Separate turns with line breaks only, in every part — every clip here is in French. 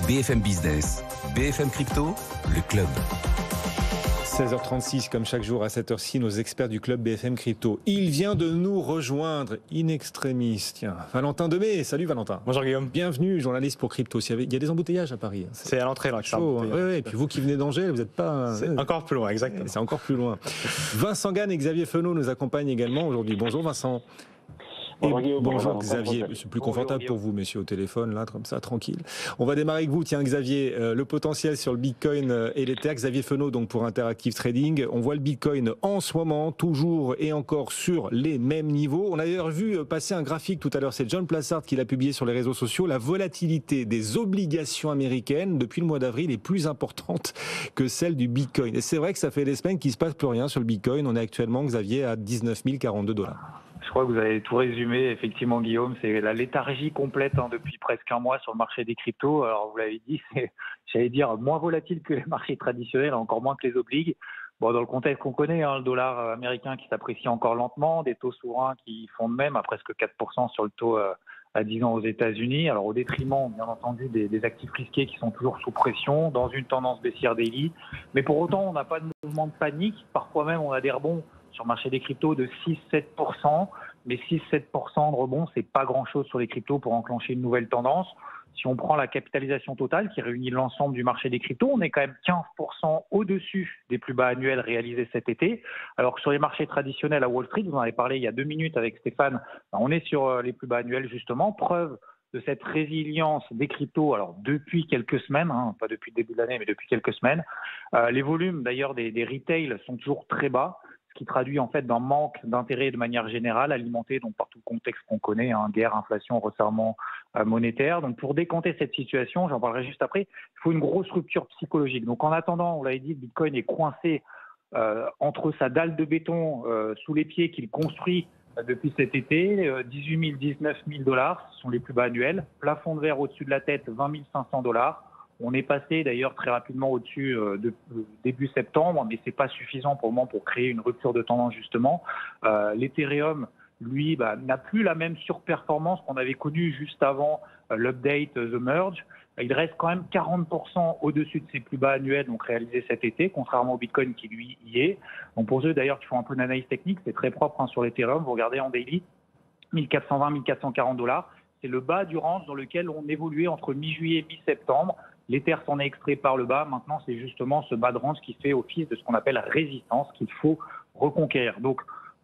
BFM Business, BFM Crypto, le club.
16h36, comme chaque jour à cette heure-ci, nos experts du club BFM Crypto. Il vient de nous rejoindre, in extremis. Tiens, Valentin Demey. Salut Valentin.
Bonjour Guillaume.
Bienvenue, journaliste pour Crypto. Il y a des embouteillages à Paris.
C'est à l'entrée là.
Chaud. Oui, et puis vous qui venez d'Angers, vous n'êtes pas...
C'est encore plus loin, exactement.
C'est encore plus loin. Vincent Gann et Xavier Fenot nous accompagnent également aujourd'hui. Bonjour Vincent. Bonjour Xavier, c'est plus confortable pour vous, messieurs, au téléphone, là, comme ça, tranquille. On va démarrer avec vous, tiens Xavier, le potentiel sur le Bitcoin et l'Ether. Xavier Fenot, donc pour Interactive Trading. On voit le Bitcoin en ce moment, toujours et encore sur les mêmes niveaux. On a d'ailleurs vu passer un graphique tout à l'heure, c'est John Plassard qui l'a publié sur les réseaux sociaux. La volatilité des obligations américaines depuis le mois d'avril est plus importante que celle du Bitcoin. Et c'est vrai que ça fait des semaines qu'il ne se passe plus rien sur le Bitcoin. On est actuellement, Xavier, à 19 042 $.
Je crois que vous avez tout résumé, effectivement, Guillaume. C'est la léthargie complète depuis presque un mois sur le marché des cryptos. Alors, vous l'avez dit, c'est, j'allais dire, moins volatile que les marchés traditionnels, encore moins que les obligues. Bon, dans le contexte qu'on connaît, le dollar américain qui s'apprécie encore lentement, des taux souverains qui font de même à presque 4% sur le taux à 10 ans aux États-Unis. Alors, au détriment, bien entendu, des actifs risqués qui sont toujours sous pression, dans une tendance baissière daily. Mais pour autant, on n'a pas de mouvement de panique. Parfois même, on a des rebonds sur le marché des cryptos de 6-7%, mais 6-7% de rebond, c'est pas grand-chose sur les cryptos pour enclencher une nouvelle tendance. Si on prend la capitalisation totale qui réunit l'ensemble du marché des cryptos, on est quand même 15% au-dessus des plus bas annuels réalisés cet été. Alors que sur les marchés traditionnels à Wall Street, vous en avez parlé il y a 2 minutes avec Stéphane, on est sur les plus bas annuels justement, preuve de cette résilience des cryptos, alors depuis quelques semaines, pas depuis le début de l'année, mais depuis quelques semaines. Les volumes d'ailleurs des retails sont toujours très bas, ce qui traduit en fait d'un manque d'intérêt de manière générale, alimenté donc par tout le contexte qu'on connaît, guerre, inflation, resserrement monétaire. Donc pour décanter cette situation, j'en parlerai juste après, il faut une grosse rupture psychologique. Donc en attendant, on l'avait dit, le Bitcoin est coincé entre sa dalle de béton sous les pieds qu'il construit depuis cet été, 18 000, 19 000 $, ce sont les plus bas annuels. Plafond de verre au-dessus de la tête, 20 500 $. On est passé d'ailleurs très rapidement au-dessus de début septembre, mais c'est pas suffisant pour le moment pour créer une rupture de tendance justement. L'Ethereum, lui, n'a plus la même surperformance qu'on avait connue juste avant l'update The Merge. Il reste quand même 40% au-dessus de ses plus bas annuels, donc réalisés cet été, contrairement au Bitcoin qui lui y est. Donc pour ceux d'ailleurs qui font un peu d'analyse technique, c'est très propre sur l'Ethereum. Vous regardez en daily, 1420, 1440 $. C'est le bas du range dans lequel on évoluait entre mi-juillet et mi-septembre. L'Ether s'en est extrait par le bas. Maintenant, c'est justement ce bas de range qui fait office de ce qu'on appelle résistance qu'il faut reconquérir. Donc,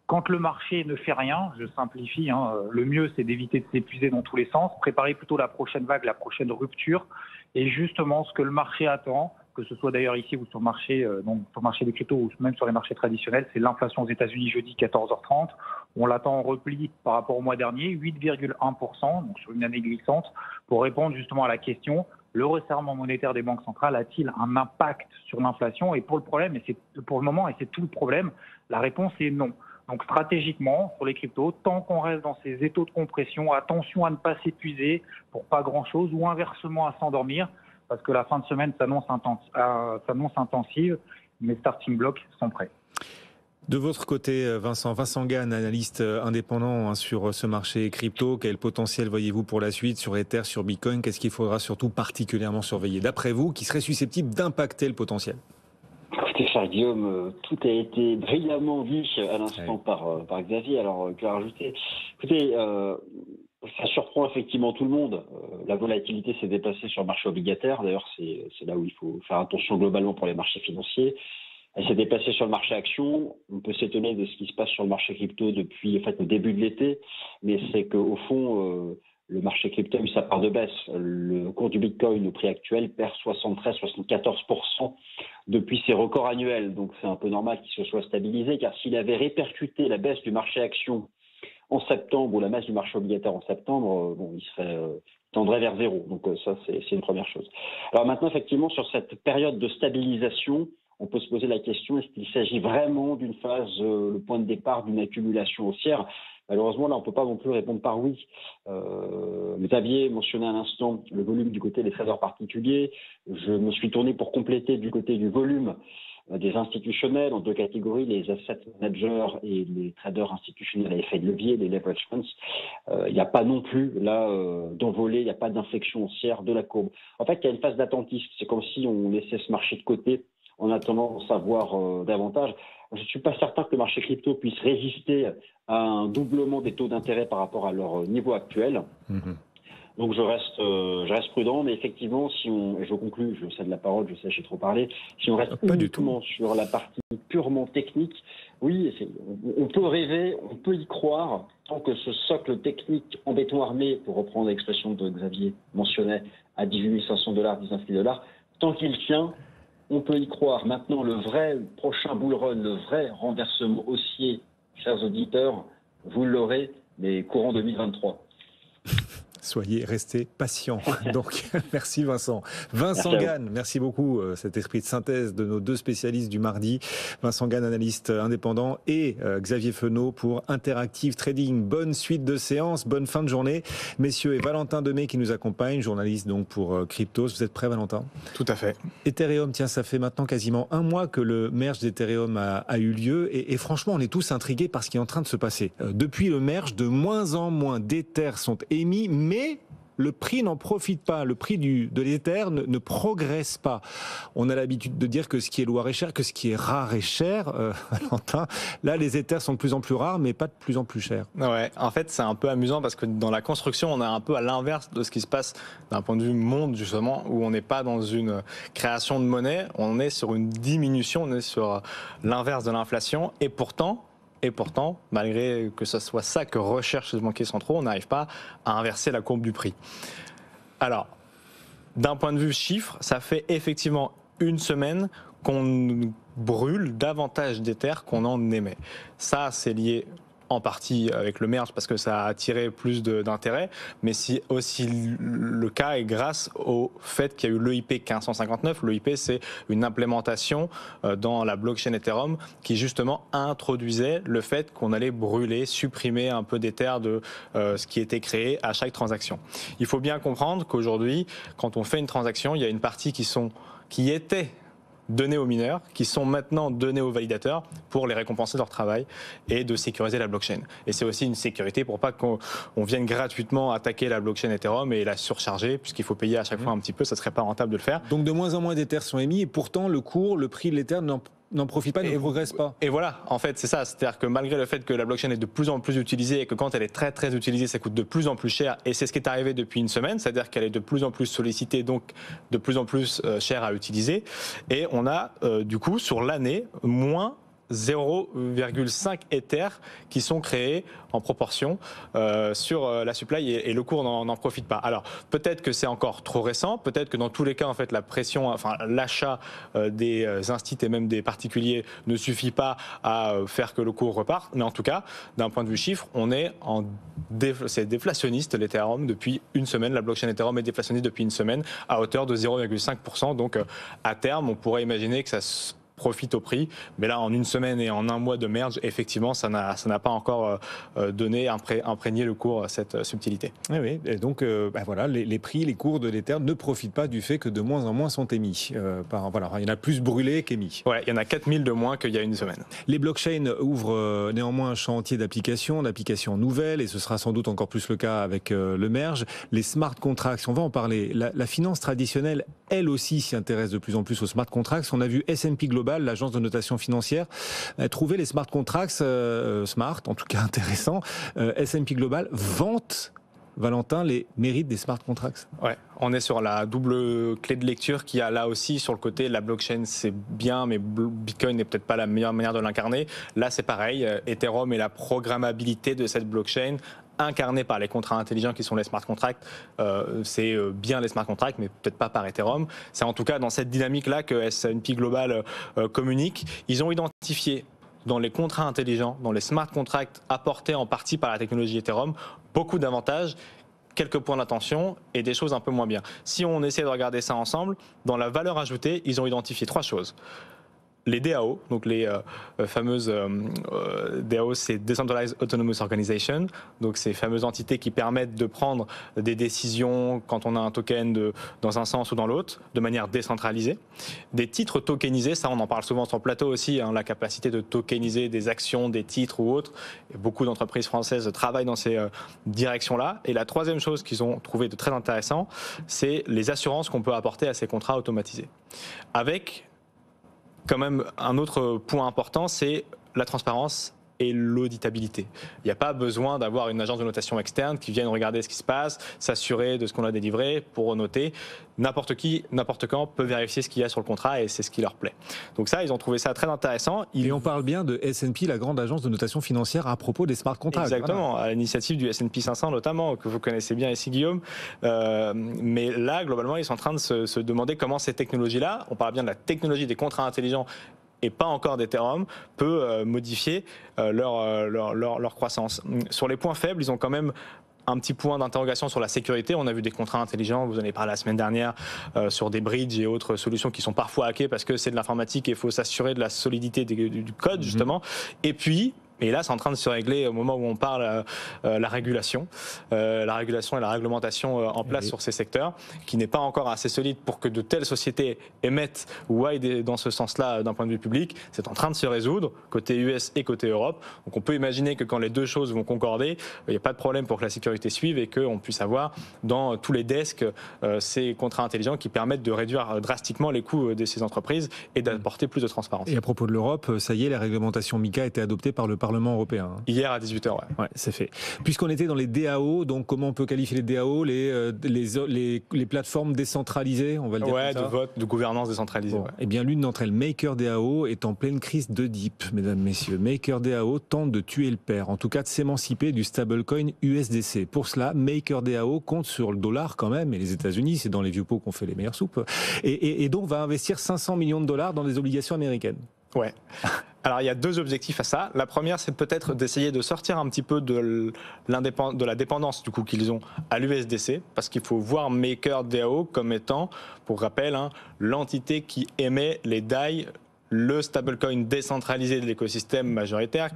quand le marché ne fait rien, je simplifie, le mieux, c'est d'éviter de s'épuiser dans tous les sens, préparer plutôt la prochaine vague, la prochaine rupture. Et justement, ce que le marché attend, que ce soit d'ailleurs ici ou sur le marché, sur le marché des cryptos ou même sur les marchés traditionnels, c'est l'inflation aux États-Unis jeudi 14h30. On l'attend en repli par rapport au mois dernier, 8,1%, donc sur une année glissante, pour répondre justement à la question: le resserrement monétaire des banques centrales a-t-il un impact sur l'inflation? Et pour le moment, et c'est tout le problème, la réponse est non. Donc stratégiquement, sur les cryptos, tant qu'on reste dans ces étaux de compression, attention à ne pas s'épuiser pour pas grand-chose, ou inversement à s'endormir, parce que la fin de semaine s'annonce intensive, mes starting blocks sont prêts.
De votre côté, Vincent Gann, analyste indépendant sur ce marché crypto, quel potentiel voyez-vous pour la suite sur Ether, sur Bitcoin? Qu'est-ce qu'il faudra surtout particulièrement surveiller, d'après vous, qui serait susceptible d'impacter le potentiel?
Écoutez, cher Guillaume, tout a été brillamment dit à l'instant par Xavier. Alors, que rajouter? Écoutez, ça surprend effectivement tout le monde. La volatilité s'est déplacée sur le marché obligataire. D'ailleurs, c'est là où il faut faire attention globalement pour les marchés financiers. Elle s'est déplacée sur le marché action. On peut s'étonner de ce qui se passe sur le marché crypto depuis le début de l'été, mais c'est qu'au fond, le marché crypto a eu sa part de baisse. Le cours du Bitcoin au prix actuel perd 73-74% depuis ses records annuels. Donc c'est un peu normal qu'il se soit stabilisé, car s'il avait répercuté la baisse du marché action en septembre ou la baisse du marché obligataire en septembre, il tendrait vers zéro. Donc ça, c'est une première chose. Alors maintenant, effectivement, sur cette période de stabilisation, on peut se poser la question, est-ce qu'il s'agit vraiment d'une phase, le point de départ d'une accumulation haussière? Malheureusement, là, on ne peut pas non plus répondre par oui. Xavier mentionnait à l'instant le volume du côté des traders particuliers. Je me suis tourné pour compléter du côté du volume des institutionnels en deux catégories, les asset managers et les traders institutionnels à effet de levier, les leverage funds. Il n'y a pas non plus là d'envolée, il n'y a pas d'inflexion haussière de la courbe. En fait, il y a une phase d'attentisme. C'est comme si on laissait ce marché de côté en attendant d'en savoir davantage. Je ne suis pas certain que le marché crypto puisse résister à un doublement des taux d'intérêt par rapport à leur niveau actuel. Donc je reste prudent, mais effectivement, et je conclus, je cède la parole, je sais, j'ai trop parlé, si on reste uniquement sur la partie purement technique, oui, on peut rêver, on peut y croire, tant que ce socle technique en béton armé, pour reprendre l'expression que Xavier mentionnait, à 18 500 $, 19 000 $, tant qu'il tient, on peut y croire. Maintenant, le vrai prochain bull run, le vrai renversement haussier, chers auditeurs, vous l'aurez, mais courant 2023.
Restez patients. Donc, merci Vincent. Vincent Gane, merci beaucoup. Cet esprit de synthèse de nos deux spécialistes du mardi. Vincent Gane, analyste indépendant, et Xavier Fenot pour Interactive Trading. Bonne suite de séance, bonne fin de journée. Messieurs, et Valentin Demey qui nous accompagne, journaliste donc pour Cryptos. Vous êtes prêts, Valentin ?
Tout à fait.
Ethereum, tiens, ça fait maintenant quasiment un mois que le merge d'Ethereum a eu lieu. Et franchement, on est tous intrigués par ce qui est en train de se passer. Depuis le merge, de moins en moins d'Ethers sont émis, mais le prix n'en profite pas. Le prix de l'Ether ne progresse pas. On a l'habitude de dire que ce qui est lourd est cher, que ce qui est rare est cher. Valentin, là, les Ethers sont de plus en plus rares, mais pas de plus en plus chers.
Ouais, en fait, c'est un peu amusant parce que dans la construction, on est un peu à l'inverse de ce qui se passe d'un point de vue monde, justement, où on n'est pas dans une création de monnaie, on est sur une diminution, on est sur l'inverse de l'inflation. Et pourtant, malgré que ce soit ça que recherchent les banquiers centraux, on n'arrive pas à inverser la courbe du prix. Alors, d'un point de vue chiffre, ça fait effectivement une semaine qu'on brûle davantage d'Ether qu'on en émet. Ça, c'est lié en partie avec le merge parce que ça a attiré plus d'intérêt, mais si aussi le cas est grâce au fait qu'il y a eu l'EIP 1559. L'EIP, c'est une implémentation dans la blockchain Ethereum qui justement introduisait le fait qu'on allait brûler, supprimer un peu d'Ether de ce qui était créé à chaque transaction. Il faut bien comprendre qu'aujourd'hui, quand on fait une transaction, il y a une partie qui était données aux mineurs, qui sont maintenant données aux validateurs pour les récompenser de leur travail et de sécuriser la blockchain. Et c'est aussi une sécurité pour pas qu'on vienne gratuitement attaquer la blockchain Ethereum et la surcharger, puisqu'il faut payer à chaque fois un petit peu, ça serait pas rentable de le faire.
Donc de moins en moins d'Ethers sont émis et pourtant le prix de l'Ether n'en profite pas, ne progresse pas.
Et voilà, en fait, c'est ça. C'est-à-dire que malgré le fait que la blockchain est de plus en plus utilisée et que quand elle est très très utilisée, ça coûte de plus en plus cher, et c'est ce qui est arrivé depuis une semaine, c'est-à-dire qu'elle est de plus en plus sollicitée, donc de plus en plus chère à utiliser. Et on a du coup sur l'année moins 0,5 Ether qui sont créés en proportion sur la supply et le cours n'en profite pas. Alors peut-être que c'est encore trop récent, peut-être que dans tous les cas en fait la pression, enfin l'achat des instituts et même des particuliers ne suffit pas à faire que le cours reparte, mais en tout cas d'un point de vue chiffre, on est c'est déflationniste l'Ethereum depuis une semaine, la blockchain Ethereum est déflationniste depuis une semaine à hauteur de 0,5%, donc à terme on pourrait imaginer que ça profite au prix, mais là en une semaine et en un mois de merge, effectivement ça n'a pas encore imprégné le cours cette subtilité.
Oui, et donc voilà, les prix, les cours de l'Ether ne profitent pas du fait que de moins en moins sont émis. Voilà, il y en a plus brûlés qu'émis.
Ouais, il y en a 4000 de moins qu'il y a une semaine.
Les blockchains ouvrent néanmoins un chantier d'applications nouvelles, et ce sera sans doute encore plus le cas avec le merge. Les smart contracts, on va en parler. La finance traditionnelle, elle aussi, s'y intéresse de plus en plus aux smart contracts. On a vu S&P Global, l'agence de notation financière, trouver les smart contracts smart, en tout cas intéressant. S&P Global vante, Valentin, les mérites des smart contracts.
Ouais, on est sur la double clé de lecture qui a là aussi sur le côté la blockchain c'est bien, mais Bitcoin n'est peut-être pas la meilleure manière de l'incarner. Là c'est pareil, Ethereum et la programmabilité de cette blockchain incarné par les contrats intelligents qui sont les smart contracts, c'est bien les smart contracts, mais peut-être pas par Ethereum. C'est en tout cas dans cette dynamique-là que S&P Global communique. Ils ont identifié dans les contrats intelligents, dans les smart contracts apportés en partie par la technologie Ethereum, beaucoup d'avantages, quelques points d'attention et des choses un peu moins bien. Si on essaie de regarder ça ensemble, dans la valeur ajoutée, ils ont identifié 3 choses. les DAO, donc les fameuses DAO, c'est Decentralized Autonomous Organization, donc ces fameuses entités qui permettent de prendre des décisions quand on a un token dans un sens ou dans l'autre, de manière décentralisée. Des titres tokenisés, ça on en parle souvent sur le plateau aussi, la capacité de tokeniser des actions, des titres ou autres. Et beaucoup d'entreprises françaises travaillent dans ces directions-là. Et la troisième chose qu'ils ont trouvé de très intéressant, c'est les assurances qu'on peut apporter à ces contrats automatisés. Avec quand même, un autre point important, c'est la transparence et l'auditabilité. Il n'y a pas besoin d'avoir une agence de notation externe qui vienne regarder ce qui se passe, s'assurer de ce qu'on a délivré pour noter. N'importe qui, n'importe quand peut vérifier ce qu'il y a sur le contrat et c'est ce qui leur plaît. Donc ça, ils ont trouvé ça très intéressant.
Et on parle bien de S&P, la grande agence de notation financière, à propos des smart contracts.
Exactement, voilà. À l'initiative du S&P 500 notamment, que vous connaissez bien ici Guillaume. Mais là, globalement, ils sont en train de se demander comment ces technologies-là, on parle bien de la technologie des contrats intelligents, et pas encore d'Ethereum, peut modifier leur croissance. Sur les points faibles, ils ont quand même un petit point d'interrogation sur la sécurité. On a vu des contrats intelligents, vous en avez parlé la semaine dernière, sur des bridges et autres solutions qui sont parfois hackées parce que c'est de l'informatique et il faut s'assurer de la solidité du code, justement. Et puis, et là, c'est en train de se régler au moment où on parle la régulation et la réglementation en place sur ces secteurs, qui n'est pas encore assez solide pour que de telles sociétés émettent ou aillent dans ce sens-là d'un point de vue public. C'est en train de se résoudre, côté US et côté Europe. Donc on peut imaginer que quand les deux choses vont concorder, il n'y a pas de problème pour que la sécurité suive et qu'on puisse avoir dans tous les desks ces contrats intelligents qui permettent de réduire drastiquement les coûts de ces entreprises et d'apporter plus de transparence.
Et à propos de l'Europe, ça y est, la réglementation MiCA a été adoptée par le Parlement européen.
Hier à 18h,
ouais, c'est fait. Puisqu'on était dans les DAO, donc comment on peut qualifier les DAO, les plateformes décentralisées, on va le dire comme ça.
De vote, de gouvernance décentralisée.
Bon. Eh bien, l'une d'entre elles, MakerDAO, est en pleine crise d'Oedipe, mesdames, messieurs. MakerDAO tente de tuer le père, en tout cas de s'émanciper du stablecoin USDC. Pour cela, MakerDAO compte sur le dollar quand même, et les États-Unis, c'est dans les vieux pots qu'on fait les meilleures soupes, et donc va investir 500 millions de dollars dans des obligations américaines.
Ouais. Alors il y a deux objectifs à ça. La première, c'est peut-être d'essayer de sortir un petit peu de la dépendance du coup qu'ils ont à l'USDC, parce qu'il faut voir MakerDAO comme étant, pour rappel, l'entité qui émet les DAI, le stablecoin décentralisé de l'écosystème majoritaire.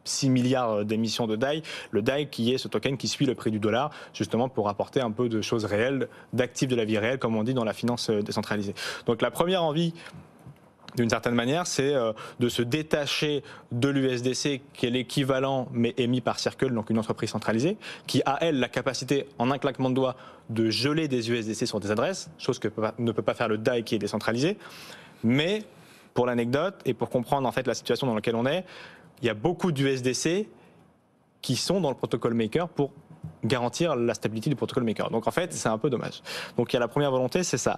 6 milliards d'émissions de DAI, le DAI qui est ce token qui suit le prix du dollar, justement pour apporter un peu de choses réelles, d'actifs de la vie réelle, comme on dit dans la finance décentralisée. Donc la première envie, d'une certaine manière, c'est de se détacher de l'USDC, qui est l'équivalent, mais émis par Circle, donc une entreprise centralisée, qui a, elle, la capacité, en un claquement de doigts, de geler des USDC sur des adresses, chose que ne peut pas faire le DAI qui est décentralisé. Mais, pour l'anecdote, et pour comprendre en fait la situation dans laquelle on est, il y a beaucoup d'USDC qui sont dans le protocole Maker pour garantir la stabilité du protocole Maker. Donc en fait, c'est un peu dommage. Donc il y a la première volonté, c'est ça,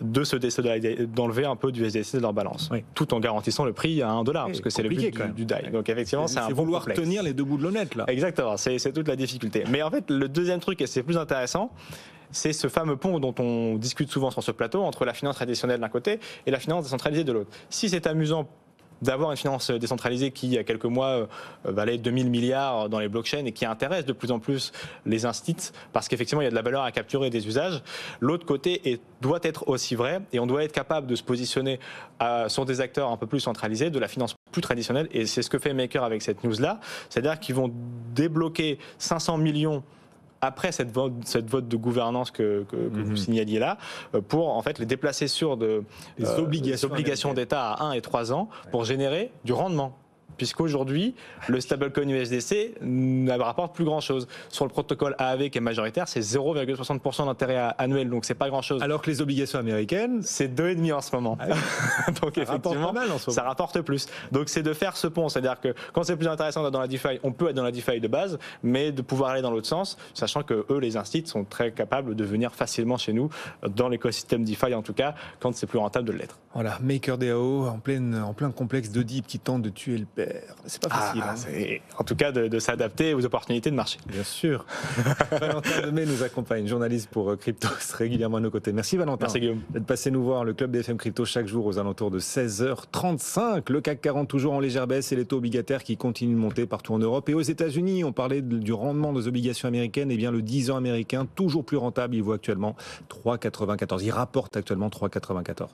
d'enlever un peu du USDC de leur balance, oui, tout en garantissant le prix à $1, parce que c'est le but du DAI. Donc effectivement, c'est un peu
vouloir
complexe.
Tenir les deux bouts de l'honnête là.
Exactement, c'est toute la difficulté. Mais en fait, le deuxième truc, et c'est plus intéressant, c'est ce fameux pont dont on discute souvent sur ce plateau entre la finance traditionnelle d'un côté et la finance décentralisée de l'autre. Si c'est amusant d'avoir une finance décentralisée qui, il y a quelques mois, valait 2000 milliards dans les blockchains et qui intéresse de plus en plus les instituts, parce qu'effectivement, il y a de la valeur à capturer des usages. L'autre côté doit être aussi vrai, et on doit être capable de se positionner sur des acteurs un peu plus centralisés, de la finance plus traditionnelle, et c'est ce que fait Maker avec cette news-là, c'est-à-dire qu'ils vont débloquer 500 millions après cette vote de gouvernance que vous signaliez là, pour en fait les déplacer sur des obligations d'État à 1 et 3 ans pour générer du rendement. Puisqu'aujourd'hui, le stablecoin USDC ne rapporte plus grand-chose. Sur le protocole AAV qui est majoritaire, c'est 0,60% d'intérêt annuel, donc c'est pas grand-chose.
Alors que les obligations américaines,
c'est 2,5 en ce moment.
Ah oui. Donc effectivement,
ça rapporte plus. Donc c'est de faire ce pont, c'est-à-dire que quand c'est plus intéressant d'être dans la DeFi, on peut être dans la DeFi de base, mais de pouvoir aller dans l'autre sens, sachant que eux, les instituts, sont très capables de venir facilement chez nous, dans l'écosystème DeFi en tout cas, quand c'est plus rentable de l'être.
Voilà, MakerDAO en plein complexe d'Oedipe qui tente de tuer le père. C'est pas facile.
En tout cas, de s'adapter aux opportunités de marché.
Bien sûr. Valentin Lemay nous accompagne, journaliste pour Cryptos, régulièrement à nos côtés. Merci Valentin.
Merci Guillaume.
D'être passé nous voir, le club BFM Crypto, chaque jour aux alentours de 16h35. Le CAC 40 toujours en légère baisse et les taux obligataires qui continuent de monter partout en Europe. Et aux États-Unis, on parlait du rendement des obligations américaines. Eh bien, le 10 ans américain, toujours plus rentable, il vaut actuellement 3,94. Il rapporte actuellement 3,94.